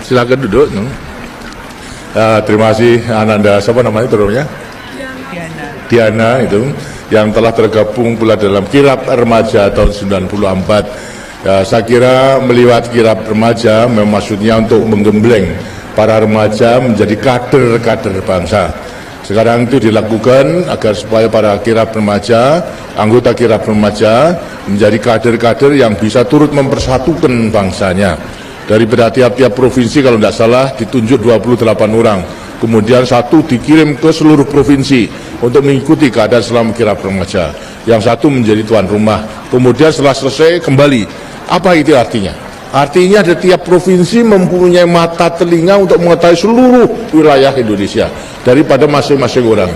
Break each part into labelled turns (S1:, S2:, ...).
S1: Silakan duduk. Terima kasih Ananda, siapa namanya turunnya? Diana itu yang telah tergabung pula dalam kirab remaja tahun 94. Saya kira melihat kirab remaja memang maksudnya untuk menggembleng para remaja menjadi kader-kader bangsa. Sekarang itu dilakukan agar supaya para kirab remaja, anggota kirab remaja menjadi kader-kader yang bisa turut mempersatukan bangsanya. Daripada tiap-tiap provinsi kalau tidak salah ditunjuk 28 orang. Kemudian satu dikirim ke seluruh provinsi untuk mengikuti keadaan selama kirab remaja. Yang satu menjadi tuan rumah. Kemudian setelah selesai kembali. Apa itu artinya? Artinya ada tiap provinsi mempunyai mata telinga untuk mengetahui seluruh wilayah Indonesia daripada masing-masing orang.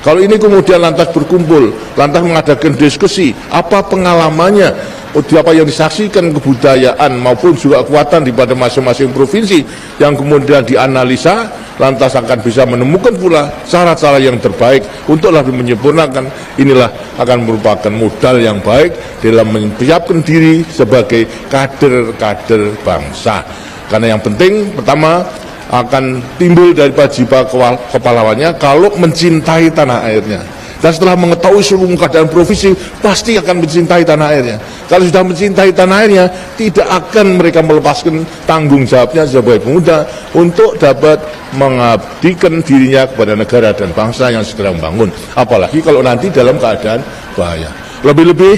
S1: Kalau ini kemudian lantas berkumpul, lantas mengadakan diskusi, apa pengalamannya, apa yang disaksikan kebudayaan maupun juga kekuatan daripada masing-masing provinsi yang kemudian dianalisa, lantas akan bisa menemukan pula cara-cara yang terbaik untuk lebih menyempurnakan. Inilah akan merupakan modal yang baik dalam menyiapkan diri sebagai kader-kader bangsa. Karena yang penting pertama akan timbul daripada jiwa kepahlawannya kalau mencintai tanah airnya. Dan setelah mengetahui seluruh keadaan provinsi, pasti akan mencintai tanah airnya. Kalau sudah mencintai tanah airnya, tidak akan mereka melepaskan tanggung jawabnya sebagai pemuda untuk dapat mengabdikan dirinya kepada negara dan bangsa yang segera membangun. Apalagi kalau nanti dalam keadaan bahaya. Lebih-lebih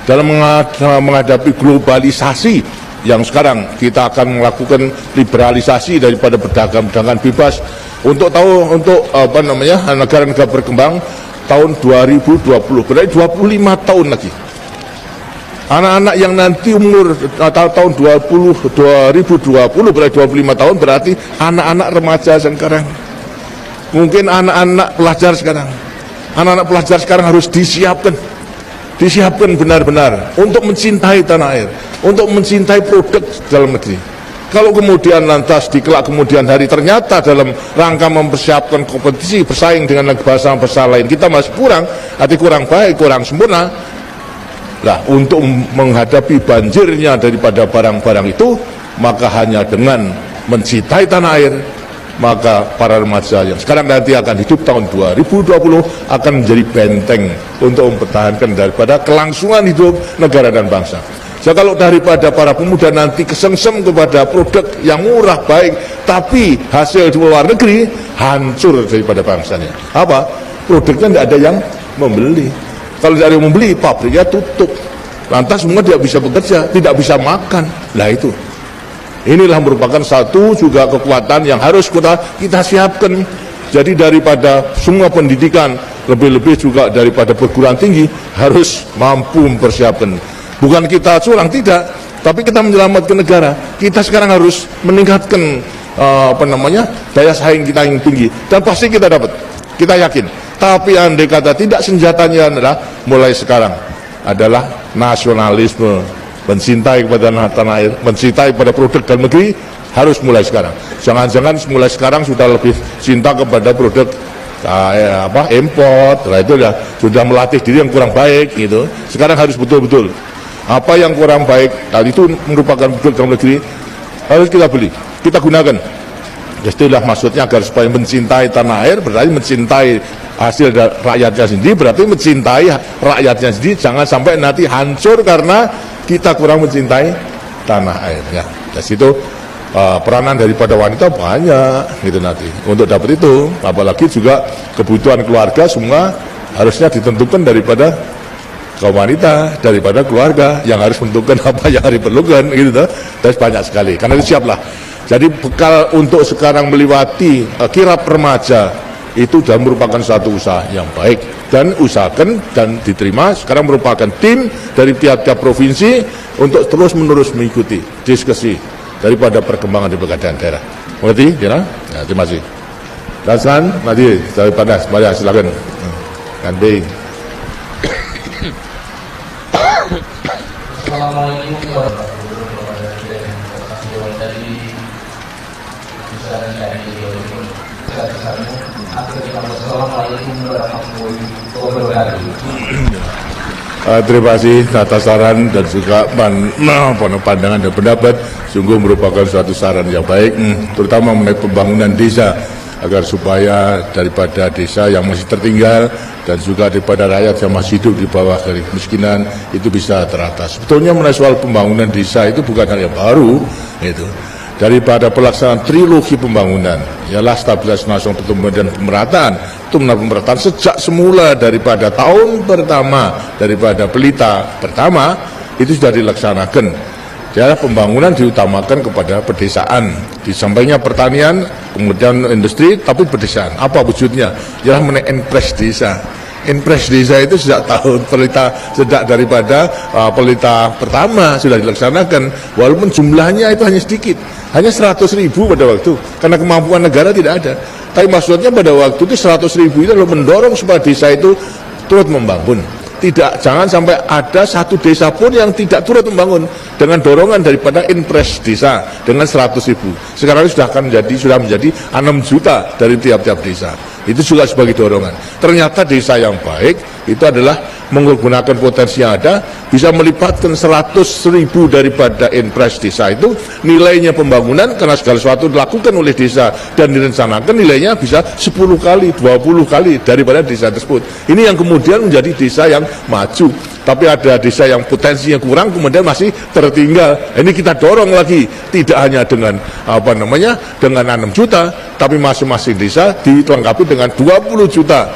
S1: dalam menghadapi globalisasi yang sekarang kita akan melakukan liberalisasi daripada perdagangan bebas untuk negara-negara berkembang tahun 2020, berarti 25 tahun lagi. Anak-anak yang nanti umur tahun 2020 berarti 25 tahun, berarti anak-anak remaja sekarang. Mungkin anak-anak pelajar sekarang. Anak-anak pelajar sekarang harus disiapkan benar-benar untuk mencintai tanah air, untuk mencintai produk dalam negeri. Kalau kemudian lantas di kelak kemudian hari ternyata dalam rangka mempersiapkan kompetisi bersaing dengan bangsa-bangsa lain kita masih kurang, arti kurang baik, kurang sempurna. Lah untuk menghadapi banjirnya daripada barang-barang itu, maka hanya dengan mencintai tanah air, maka para remaja yang sekarang nanti akan hidup tahun 2020 akan menjadi benteng untuk mempertahankan daripada kelangsungan hidup negara dan bangsa. So, kalau daripada para pemuda nanti kesengsem kepada produk yang murah baik, tapi hasil di luar negeri hancur daripada bangsanya. Apa? Produknya tidak ada yang membeli. Kalau tidak ada yang membeli, pabriknya tutup. Lantas semua tidak bisa bekerja, tidak bisa makan. Nah itu. Inilah merupakan satu juga kekuatan yang harus kita siapkan. Jadi daripada semua pendidikan, lebih-lebih juga daripada perguruan tinggi, harus mampu mempersiapkan. Bukan kita curang, tidak, tapi kita menyelamatkan negara. Kita sekarang harus meningkatkan daya saing kita yang tinggi, dan pasti kita dapat, kita yakin. Tapi andai kata tidak, senjatanya adalah mulai sekarang adalah nasionalisme, mencintai kepada tanah air, mencintai pada produk dalam negeri, harus mulai sekarang. Jangan-jangan mulai sekarang sudah lebih cinta kepada produk import, itu sudah melatih diri yang kurang baik gitu. Sekarang harus betul-betul apa yang kurang baik, tadi itu merupakan produk dalam negeri, harus kita beli, kita gunakan. Itulah maksudnya agar supaya mencintai tanah air, berarti mencintai hasil rakyatnya sendiri, berarti mencintai rakyatnya sendiri. Jangan sampai nanti hancur karena kita kurang mencintai tanah air. Ya, dari situ peranan daripada wanita banyak gitu nanti untuk dapat itu. Apalagi juga kebutuhan keluarga semua harusnya ditentukan daripada kaum wanita, daripada keluarga yang harus menentukan apa yang harus diperlukan gitu. Dan banyak sekali. Karena itu siaplah. Jadi bekal untuk sekarang melewati kirab remaja itu sudah merupakan satu usaha yang baik, dan usahakan dan diterima. Sekarang merupakan tim dari tiap-tiap provinsi untuk terus-menerus mengikuti diskusi daripada perkembangan di berbagai daerah. Mengerti? Ya, terima kasih. Dasan, mari dari panas, mari silakan. Ganti.
S2: Assalamualaikum warahmatullahi wabarakatuh.
S1: Terima kasih atas saran dan juga pandangan dan pendapat. Sungguh merupakan suatu saran yang baik, terutama mengenai pembangunan desa, agar supaya daripada desa yang masih tertinggal dan juga daripada rakyat yang masih hidup di bawah garis kemiskinan itu bisa teratas. Sebetulnya mengenai soal pembangunan desa itu bukan hal yang baru, itu daripada pelaksanaan trilogi pembangunan, ialah stabilitas nasional, pertumbuhan dan pemerataan. Pemerataan sejak semula daripada tahun pertama daripada pelita pertama itu sudah dilaksanakan. Jadi pembangunan diutamakan kepada pedesaan, di sampingnya pertanian, kemudian industri, tapi pedesaan. Apa wujudnya? Ialah mengenai Enpres desa. Enpres desa itu sejak tahun pelita, sejak daripada pelita pertama sudah dilaksanakan, walaupun jumlahnya itu hanya sedikit, hanya 100.000 pada waktu, karena kemampuan negara tidak ada. Tapi maksudnya pada waktu itu 100.000 itu adalah mendorong supaya desa itu turut membangun. Tidak, jangan sampai ada satu desa pun yang tidak turut membangun dengan dorongan daripada Enpres desa dengan 100.000. Sekarang sudah menjadi 6 juta dari tiap-tiap desa. Itu juga sebagai dorongan. Ternyata desa yang baik itu adalah menggunakan potensi yang ada, bisa melibatkan 100.000 daripada Enpres desa itu, nilainya pembangunan karena segala sesuatu dilakukan oleh desa dan direncanakan, nilainya bisa 10 kali, 20 kali daripada desa tersebut. Ini yang kemudian menjadi desa yang maju. Tapi ada desa yang potensinya kurang kemudian masih tertinggal. Ini kita dorong lagi, tidak hanya dengan dengan 6 juta, tapi masing-masing desa dilengkapi dengan 20 juta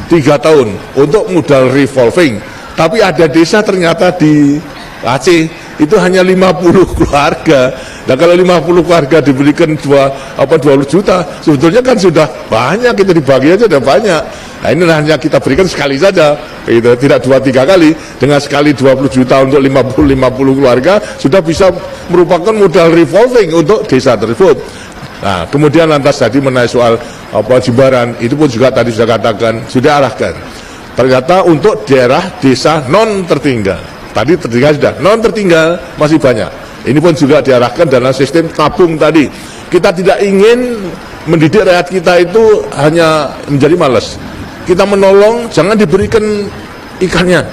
S1: 3 tahun untuk modal revolving. Tapi ada desa ternyata di Aceh itu hanya 50 keluarga. Nah kalau 50 keluarga diberikan 20 juta, sebetulnya kan sudah banyak, kita dibagi aja sudah banyak. Nah ini hanya kita berikan sekali saja, gitu. Tidak 2-3 kali. Dengan sekali 20 juta untuk 50 keluarga sudah bisa merupakan modal revolving untuk desa tersebut. Nah kemudian lantas tadi mengenai soal Jimbaran, itu pun juga tadi sudah katakan, sudah arahkan. Ternyata untuk daerah desa non tertinggal, tadi tertinggal sudah, non tertinggal masih banyak. Ini pun juga diarahkan dalam sistem tabung tadi. Kita tidak ingin mendidik rakyat kita itu hanya menjadi malas. Kita menolong, jangan diberikan ikannya,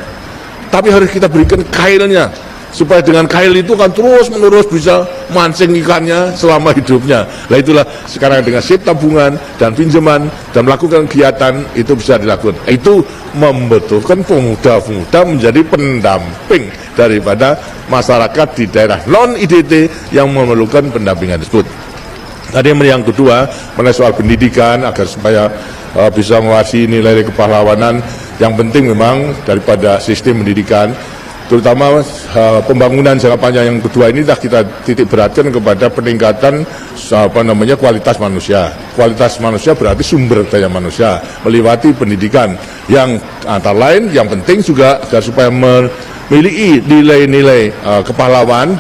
S1: tapi harus kita berikan kailnya, supaya dengan kail itu kan terus-menerus bisa mancing ikannya selama hidupnya. Nah itulah sekarang dengan sip tabungan dan pinjaman dan melakukan kegiatan itu bisa dilakukan. Itu membutuhkan pemuda-pemuda menjadi pendamping daripada masyarakat di daerah non-IDT yang memerlukan pendampingan tersebut. Tadi yang kedua mengenai soal pendidikan agar supaya bisa mewarisi nilai kepahlawanan. Yang penting memang daripada sistem pendidikan, terutama pembangunan jangka panjang yang kedua ini dah kita titik beratkan kepada peningkatan kualitas manusia. Kualitas manusia berarti sumber daya manusia melewati pendidikan yang antara lain yang penting juga agar supaya memiliki nilai-nilai kepahlawan,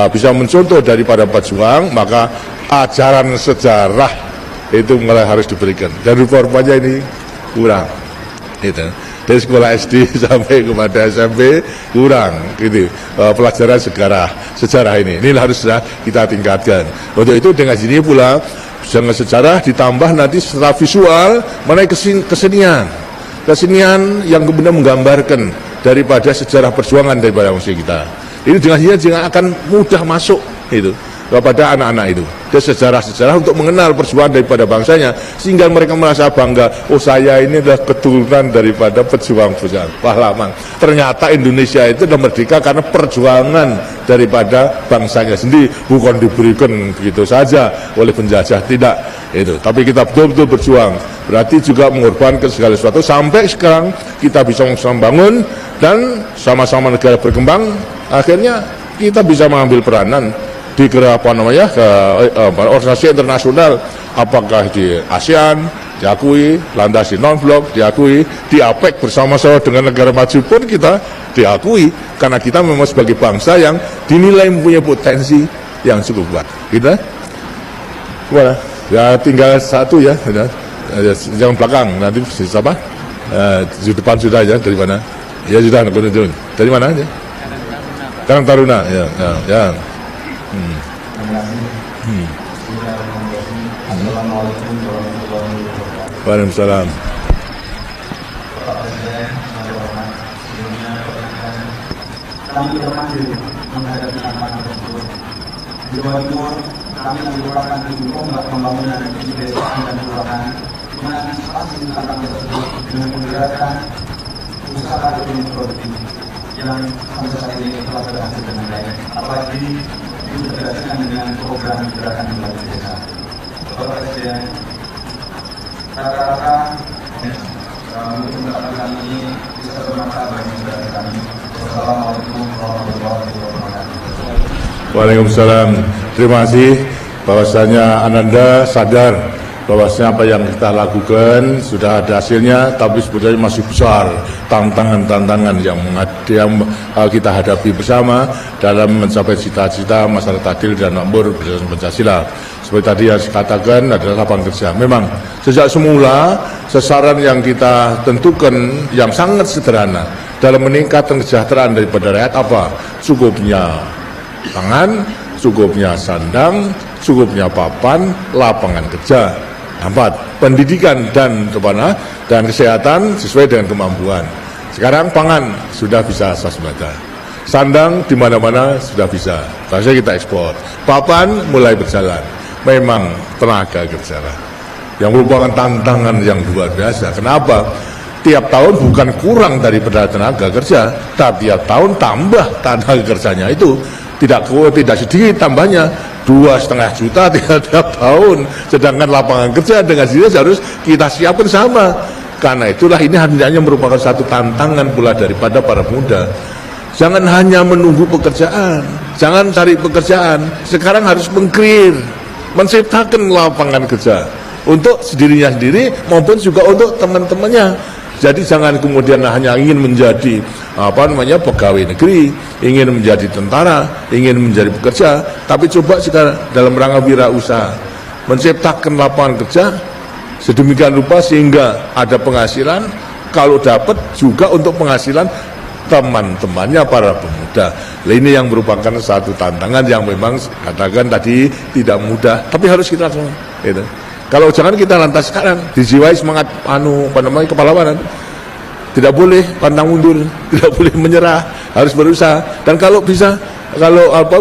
S1: bisa mencontoh daripada pejuang, maka ajaran sejarah itu mulai harus diberikan. Dan rupa-rupanya ini kurang, gitu. Dari sekolah SD sampai kepada SMP kurang, gitu. Pelajaran sejarah ini harus kita tingkatkan. Untuk itu dengan sini pula dengan sejarah ditambah nanti secara visual mengenai kesenian yang kemudian menggambarkan daripada sejarah perjuangan daripada manusia kita. Ini dengan sini akan mudah masuk itu kepada anak-anak itu. Dan sejarah-sejarah untuk mengenal perjuangan daripada bangsanya, sehingga mereka merasa bangga, oh saya ini adalah keturunan daripada pejuang pahlawan. Ternyata Indonesia itu adalah merdeka karena perjuangan daripada bangsanya sendiri, bukan diberikan begitu saja oleh penjajah, tidak itu. Tapi kita betul-betul berjuang, berarti juga mengorbankan segala sesuatu sampai sekarang kita bisa membangun dan sama-sama negara berkembang. Akhirnya kita bisa mengambil peranan di organisasi internasional, apakah di ASEAN diakui, lantas di non-blok diakui, di APEC bersama-sama dengan negara maju pun kita diakui, karena kita memang sebagai bangsa yang dinilai mempunyai potensi yang cukup kuat. Kita gimana? Ya tinggal satu ya, yang belakang nanti siapa? Di depan sudah ya, dari mana? Ya sudah, dari mana aja? Karang Taruna, ya. Waalaikumsalam.
S2: kami bermaju menghadapi tantangan tersebut. Di Jawa Timur, kami merupakan ujung tombak pembangunan di desa dan kelurahan mengantisipasi tantangan tersebut dengan menggerakkan usaha ekonomi produktif yang sampai saat ini telah berhasil dengan baik, apalagi diterapkan dengan program gerakan kembali desa. Bapak Presiden, rata-rata untuk mendapatkan ini bisa bermanfaat bagi saudara kami. Wassalamualaikum warahmatullahi wabarakatuh.
S1: Waalaikumsalam. Terima kasih bahwasanya Ananda sadar bahwasanya apa yang kita lakukan sudah ada hasilnya, tapi sebetulnya masih besar tantangan-tantangan yang kita hadapi bersama dalam mencapai cita-cita masyarakat adil dan makmur berdasarkan Pancasila. Seperti tadi yang saya katakan adalah lapangan kerja. Memang sejak semula sasaran yang kita tentukan yang sangat sederhana dalam meningkatkan kesejahteraan daripada rakyat apa? Cukupnya pangan, cukupnya sandang, cukupnya papan, lapangan kerja. 4. Pendidikan dan kesehatan sesuai dengan kemampuan. Sekarang pangan sudah bisa swasembada. Sandang di mana-mana sudah bisa. Bahasa kita ekspor. Papan mulai berjalan. Memang tenaga kerja yang merupakan tantangan yang luar biasa. Kenapa? Tiap tahun bukan kurang daripada tenaga kerja, tapi tiap tahun tambah tenaga kerjanya itu tidak sedikit tambahnya. 2,5 juta tiap tahun, sedangkan lapangan kerja dengan sendiri harus kita siapkan sama. Karena itulah ini hendaknya merupakan satu tantangan pula daripada para pemuda. Jangan hanya menunggu pekerjaan, jangan cari pekerjaan, sekarang harus menciptakan lapangan kerja untuk dirinya sendiri maupun juga untuk teman-temannya. Jadi jangan kemudian hanya ingin menjadi pegawai negeri, ingin menjadi tentara, ingin menjadi pekerja, tapi coba sekarang dalam rangka wirausaha menciptakan lapangan kerja sedemikian rupa sehingga ada penghasilan, kalau dapat juga untuk penghasilan teman-temannya para pemuda. Nah, ini yang merupakan satu tantangan yang memang katakan tadi tidak mudah, tapi harus kita lakukan. Gitu. Kalau jangan kita lantas sekarang dijiwai semangat kepahlawanan, tidak boleh pantang mundur, tidak boleh menyerah, harus berusaha. Dan kalau bisa,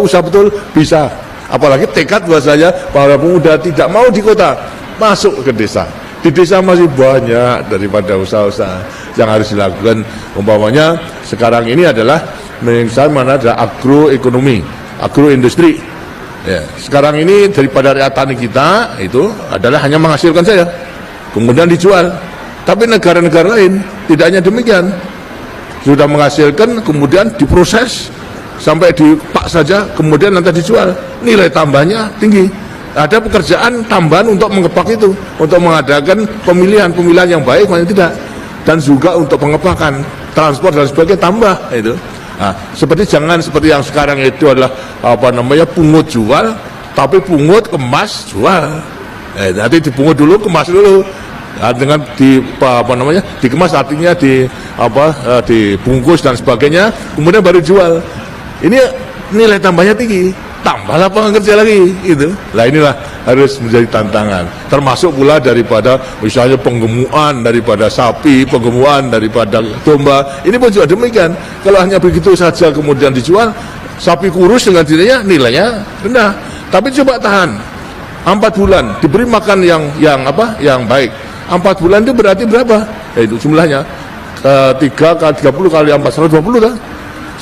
S1: usaha betul bisa. Apalagi tekad bahwasanya para pemuda tidak mau di kota, masuk ke desa. Di desa masih banyak daripada usaha-usaha yang harus dilakukan. Umpamanya sekarang ini adalah misalnya ada agroekonomi, agroindustri. Ya, sekarang ini daripada rakyat tani kita itu adalah hanya menghasilkan saja, kemudian dijual. Tapi negara-negara lain tidak hanya demikian, sudah menghasilkan kemudian diproses sampai dipak saja, kemudian nanti dijual. Nilai tambahnya tinggi. Ada pekerjaan tambahan untuk mengepak itu, untuk mengadakan pemilihan yang baik, mana tidak, dan juga untuk pengepakan, transport dan sebagainya tambah itu. Nah, jangan seperti yang sekarang itu adalah pungut jual, tapi pungut kemas jual. Nanti dipungut dulu, kemas dulu. Nah, dengan dikemas artinya dibungkus dan sebagainya, kemudian baru jual. Ini nilai tambahnya tinggi, tambah lapangan kerja lagi itu. Nah, inilah harus menjadi tantangan, termasuk pula daripada misalnya penggemukan daripada sapi, penggemukan daripada domba. Ini pun juga demikian. Kalau hanya begitu saja kemudian dijual, sapi kurus dengan dirinya nilainya rendah. Tapi coba tahan 4 bulan diberi makan yang baik. 4 bulan itu berarti berapa? Itu jumlahnya 30 kali 4, 120 kan?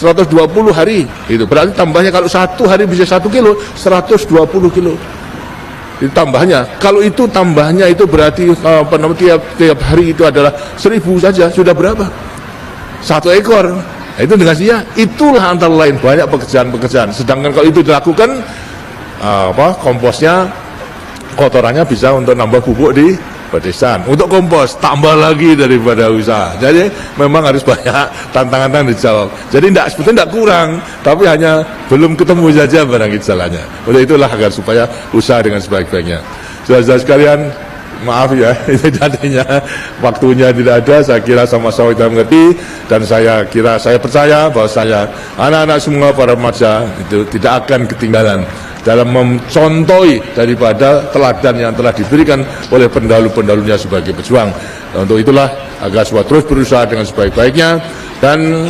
S1: 120 hari itu berarti tambahnya kalau 1 hari bisa 1 kilo, 120 kilo itu tambahnya. Kalau itu tambahnya itu berarti tiap hari itu adalah 1000 saja, sudah berapa? 1 ekor. Nah, itu dengan sia, itulah antara lain banyak pekerjaan. Sedangkan kalau itu dilakukan komposnya, kotorannya bisa untuk nambah pupuk di pedesaan, untuk kompos tambah lagi daripada usaha. Jadi memang harus banyak tantangan dijawab. Jadi sebetulnya tidak kurang, tapi hanya belum ketemu saja barang jalannya. Untuk itulah agar supaya usaha dengan sebaik-baiknya. Saudara-saudara sekalian, maaf ya, ini artinya waktunya tidak ada. Saya kira sama-sama kita mengerti, dan saya percaya bahwa anak-anak semua para remaja itu tidak akan ketinggalan dalam mencontohi daripada teladan yang telah diberikan oleh pendahulu-pendahulunya sebagai pejuang. Untuk itulah agar semua terus berusaha dengan sebaik-baiknya dan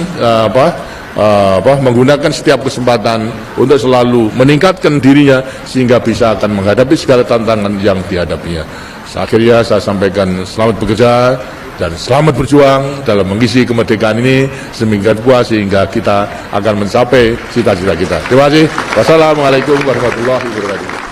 S1: menggunakan setiap kesempatan untuk selalu meningkatkan dirinya sehingga bisa akan menghadapi segala tantangan yang dihadapinya. Akhirnya saya sampaikan selamat bekerja dan selamat berjuang dalam mengisi kemerdekaan ini seminggu kuat sehingga kita akan mencapai cita-cita kita. Terima kasih. Wassalamualaikum warahmatullahi wabarakatuh.